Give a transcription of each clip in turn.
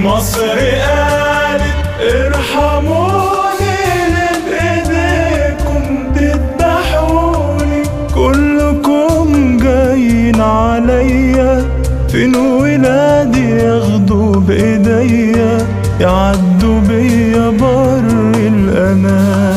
مصر قالت ارحموني، بإيديكم تذبحوني، كلكم جايين عليا، فين ولادي ياخدوا بإيديا، يعدوا بيا بر الأمان.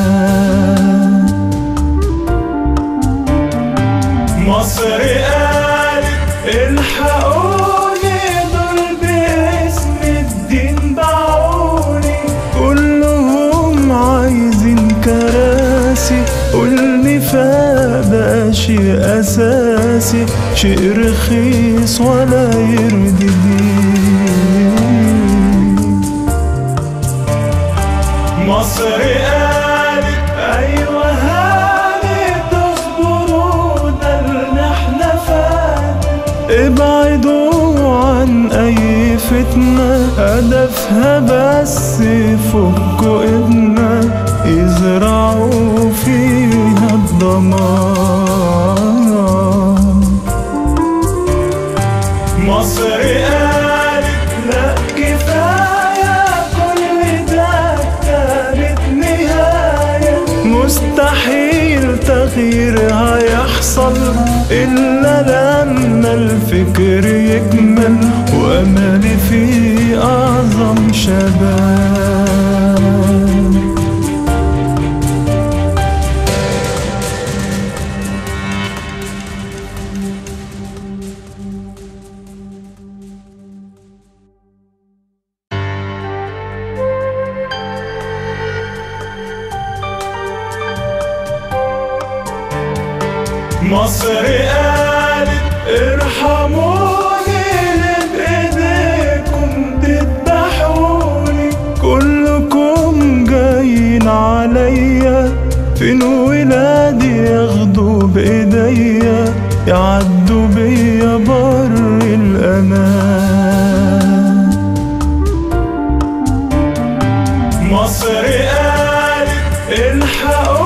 مصر قالت الحقوني، دول باسم الدين باعوني، كلهم عايزين كراسي، والنفاق بقى شيء أساسي، شيء رخيص ولا يرضي دين. مصر قالت أيوة هانت، اصبروا ده اللي احنا فات، ابعدوا عن أي فتنة، هدفها بس يفكوا إيدنا، يزرعوا فيها الضمان. مصر قالت لا كفاية، كل ده كانت نهاية، مستحيل تغيير هيحصل إلا لما الفكر يكمل، وأملي في أعظم شباب. مصر قالت ارحموني، بإيديكم تذبحوني، كلكم جايين عليا، فين ولادي ياخدوا بإيديا، يعدوا بيا بر الأمان. مصر قالت الحقوني،